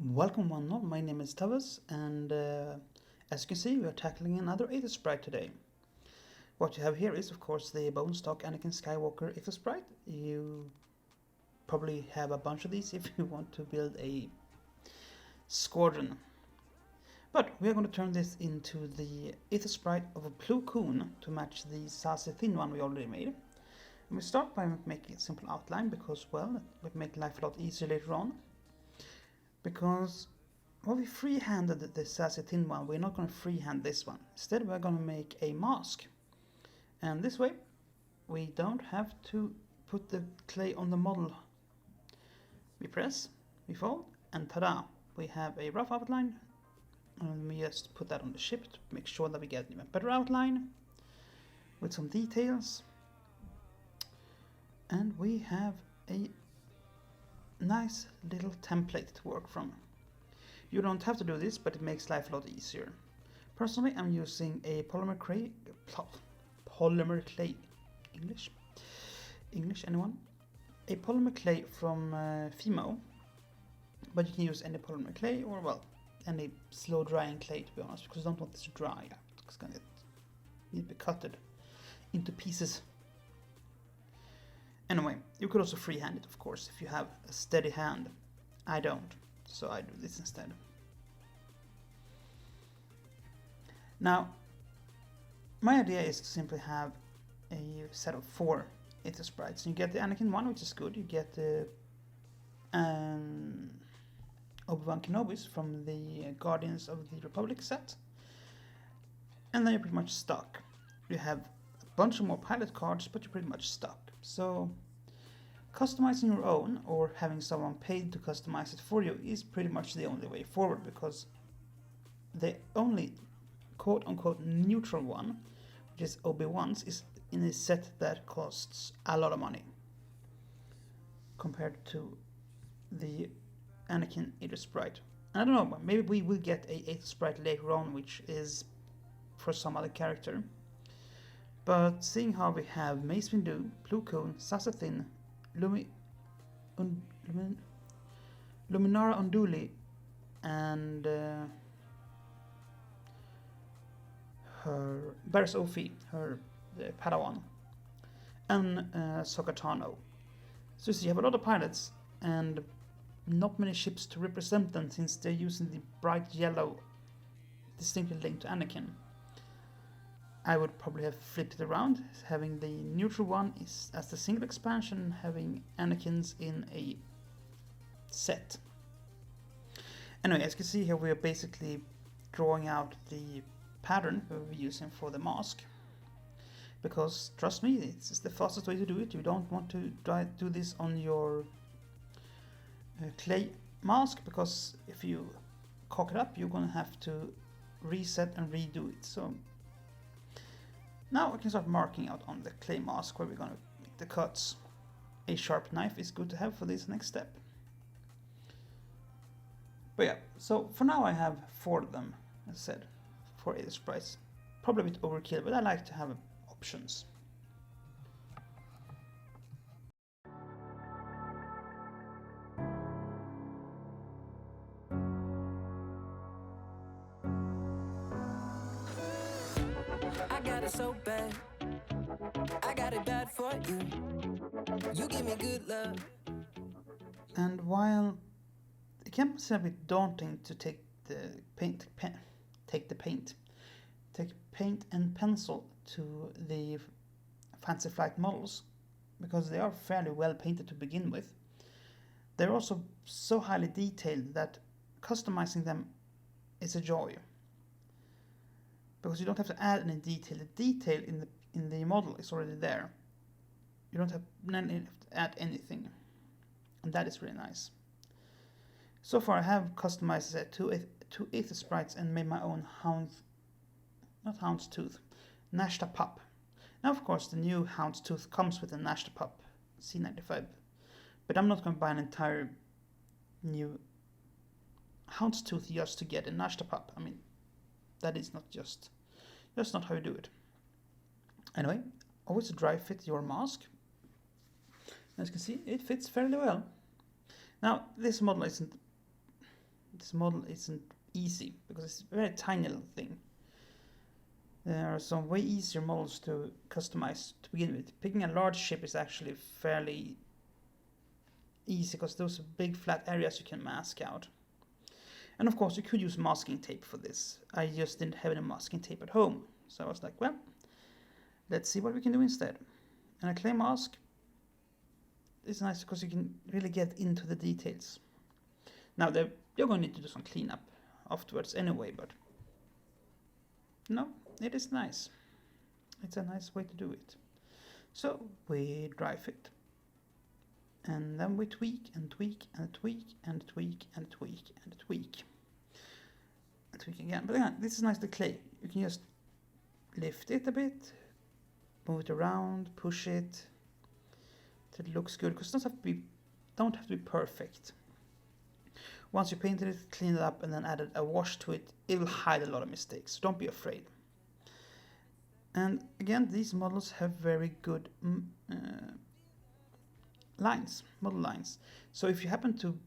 Welcome one and all, my name is Tawess, and as you can see we are tackling another Aether Sprite today. What you have here is of course the bone stock Anakin Skywalker Aether Sprite. You probably have a bunch of these if you want to build a squadron. But we are going to turn this into the Aether Sprite of a Plo Koon to match the sassy thin one we already made. And we start by making a simple outline because, well, it would make life a lot easier later on. Because, well, we free-handed the sassy thin one, we're not going to freehand this one. Instead, we're going to make a mask. And this way, we don't have to put the clay on the model. We press, we fold, and ta-da! We have a rough outline. And we just put that on the ship to make sure that we get an even better outline with some details. And we have a nice little template to work from. You don't have to do this, but it makes life a lot easier. Personally, I'm using a polymer clay. English, anyone? A polymer clay from Fimo, but you can use any polymer clay or, well, any slow drying clay, to be honest, because I don't want this to dry. It's gonna need to be cutted into pieces. Anyway, you could also freehand it, of course, if you have a steady hand. I don't, so I do this instead. Now, my idea is to simply have a set of 4 Aether Sprites. You get the Anakin one, which is good. You get the Obi-Wan Kenobis from the Guardians of the Republic set. And then you're pretty much stuck. You have a bunch of more pilot cards, but you're pretty much stuck. So, customizing your own or having someone paid to customize it for you is pretty much the only way forward, because the only quote-unquote neutral one, which is Obi-Wan's, is in a set that costs a lot of money compared to the Anakin Aether Sprite. I don't know, maybe we will get a Aether Sprite later on, which is for some other character. But seeing how we have Mace Windu, Plo Koon, Sassathin, Luminara Unduli, and her Barriss Ophi, her Padawan, and Sokatano. So you have a lot of pilots and not many ships to represent them, since they're using the bright yellow distinctly linked to Anakin. I would probably have flipped it around, having the neutral one is as the single expansion, having Anakin's in a set. Anyway, as you can see here, we are basically drawing out the pattern we'll be using for the mask. Because, trust me, this is the fastest way to do it. You don't want to do this on your clay mask, because if you cock it up, you're going to have to reset and redo it. So now we can start marking out on the clay mask where we're going to make the cuts. A sharp knife is good to have for this next step. But yeah, so for now I have 4 of them, as I said, 4 Aether Sprites. Probably a bit overkill, but I like to have options. I got it so bad. I got it bad for you. You give me good love. And while it can be a bit daunting to take paint and pencil to the Fancy Flight models, because they are fairly well painted to begin with, they're also so highly detailed that customizing them is a joy. Because you don't have to add any detail. The detail in the model is already there. You don't have to add anything, and that is really nice. So far, I have customized two Aether Sprites and made my own Nashta Pup. Now, of course, the new Houndstooth comes with a Nashta Pup C95, but I'm not going to buy an entire new Houndstooth just to get a Nashta Pup. I mean, that is that's not how you do it. Anyway, always dry fit your mask. As you can see, it fits fairly well. Now, this model isn't easy because it's a very tiny little thing. There are some way easier models to customize to begin with. Picking a large ship is actually fairly easy because those are big flat areas you can mask out. And of course, you could use masking tape for this. I just didn't have any masking tape at home, so I was like, well, let's see what we can do instead. And a clay mask is nice because you can really get into the details. Now, you're going to need to do some cleanup afterwards anyway, but no, it is nice. It's a nice way to do it. So we dry fit, and then we tweak and tweak and tweak and tweak and tweak and tweak and tweak again. But again, this is nice, the clay. You can just lift it a bit, move it around, push it till it looks good, because it don't have to be perfect. Once you painted it, cleaned it up, and then added a wash to it, it will hide a lot of mistakes, so don't be afraid. And again, these models have very good model lines. So if you happen to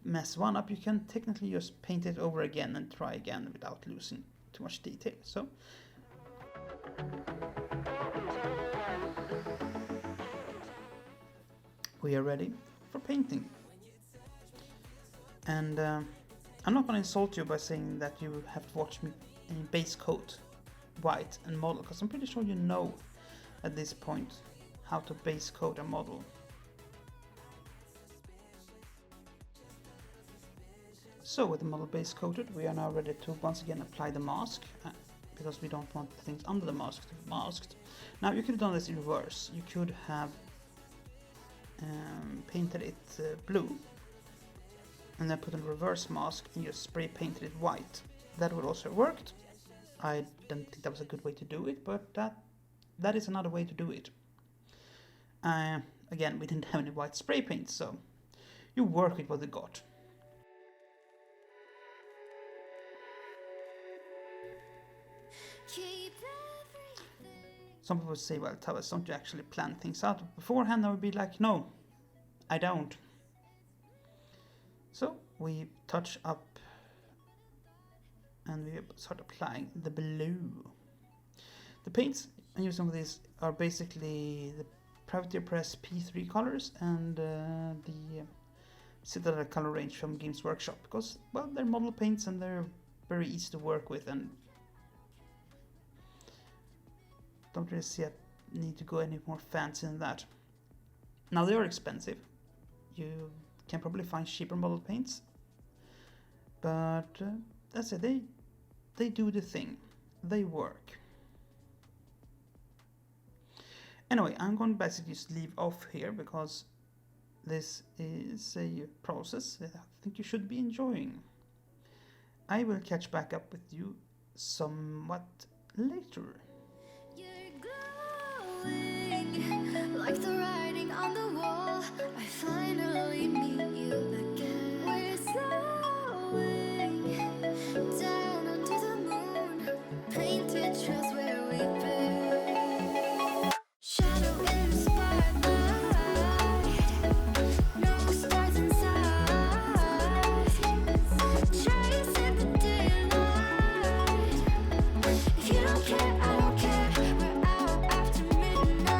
mess one up, you can technically just paint it over again and try again without losing too much detail. So we are ready for painting. And I'm not going to insult you by saying that you have to watch me in base coat, white and model, because I'm pretty sure you know at this point how to base coat a model. So with the model base coated, we are now ready to once again apply the mask, because we don't want things under the mask to be masked. Now you could have done this in reverse. You could have painted it blue and then put on a reverse mask and just spray painted it white. That would also have worked. I didn't think that was a good way to do it, but that is another way to do it. Again, we didn't have any white spray paint, so you work with what you got. Some people would say, well, Tawess, don't you actually plan things out beforehand? I would be like, no, I don't. So we touch up and we start applying the blue. The paints I'm using for these are basically the Privateer Press P3 colors and the Citadel color range from Games Workshop, because, well, they're model paints and they're very easy to work with, and don't really see a need to go any more fancy than that. Now, they are expensive. You can probably find cheaper model paints, but that's it. They do the thing. They work. Anyway, I'm going to basically just leave off here because this is a process that I think you should be enjoying. I will catch back up with you somewhat later. Like the writing on the wall, I finally meet you again. We're slowing down onto the moon, painted trails where we've been. Shadow in the spotlight, no stars inside. Chasing the daylight. If you don't care, I don't care. We're out after midnight.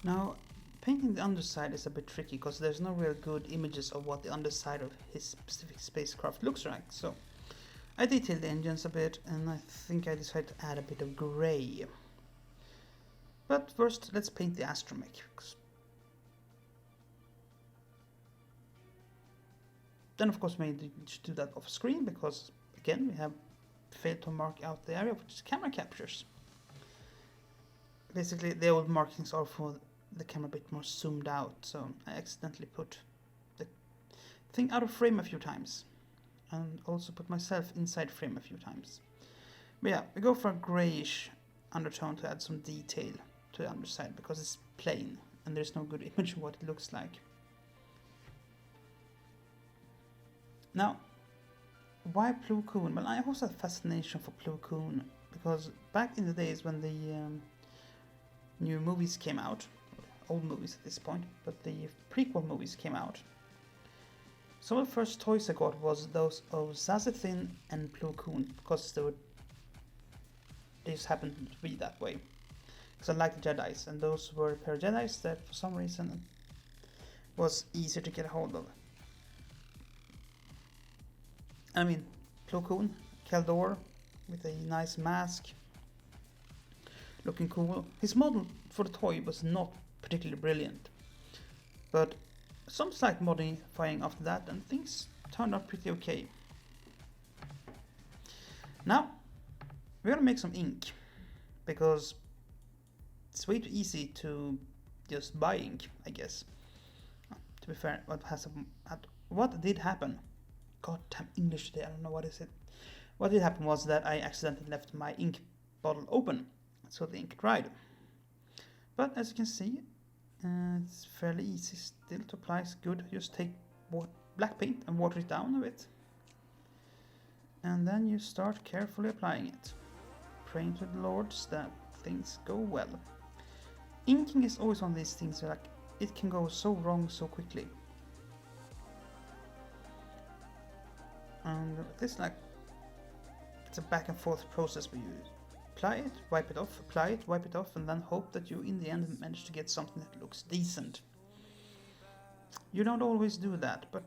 Now, painting the underside is a bit tricky because there's no real good images of what the underside of his specific spacecraft looks like. So I detailed the engines a bit, and I think I decided to add a bit of grey. But first, let's paint the astromech. Then, of course, we need to do that off screen because, again, we have failed to mark out the area which camera captures. Basically, the old markings are for the camera a bit more zoomed out, so I accidentally put the thing out of frame a few times, and also put myself inside frame a few times. But yeah, we go for a greyish undertone to add some detail to the underside because it's plain and there's no good image of what it looks like. Now, why Plo Koon? Well, I also have a fascination for Plo Koon because back in the days when the new movies came out, old movies at this point, but the prequel movies came out, some of the first toys I got was those of Zazathin and Plo Koon because they just happened to be that way. Because I like the Jedis, and those were a pair of Jedis that for some reason was easier to get a hold of. I mean, Plo Koon, Caldor, with a nice mask, looking cool. His model for the toy was not particularly brilliant, but some slight modifying after that and things turned out pretty okay. Now, we're gonna make some ink, because it's way too easy to just buy ink, I guess. To be fair, what did happen? God damn English today, I don't know what is it. What did happen was that I accidentally left my ink bottle open, so the ink dried. But as you can see, it's fairly easy still to apply. It's good. Just take black paint and water it down a bit, and then you start carefully applying it, praying to the Lords that things go well. Inking is always one of these things where, like, it can go so wrong so quickly. And this, like, it's a back and forth process where you apply it, wipe it off, apply it, wipe it off, and then hope that you in the end manage to get something that looks decent. You don't always do that, but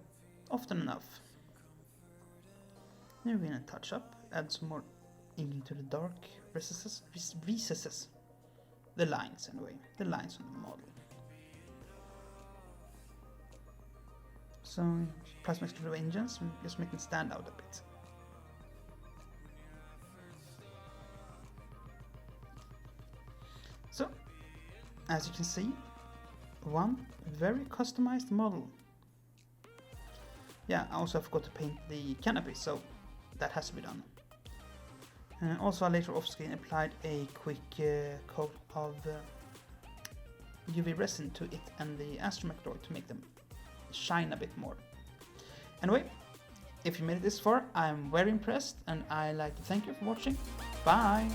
often enough. Now we're gonna touch up, add some more ink into the dark recesses. The lines anyway, the lines on the model. So plasma extruder engines, just make it stand out a bit. So, as you can see, one very customized model. Yeah, I also forgot to paint the canopy, so that has to be done. Also, I later off screen applied a quick coat of UV resin to it and the astromech droid to make them shine a bit more. Anyway, if you made it this far, I'm very impressed, and I like to thank you for watching. Bye!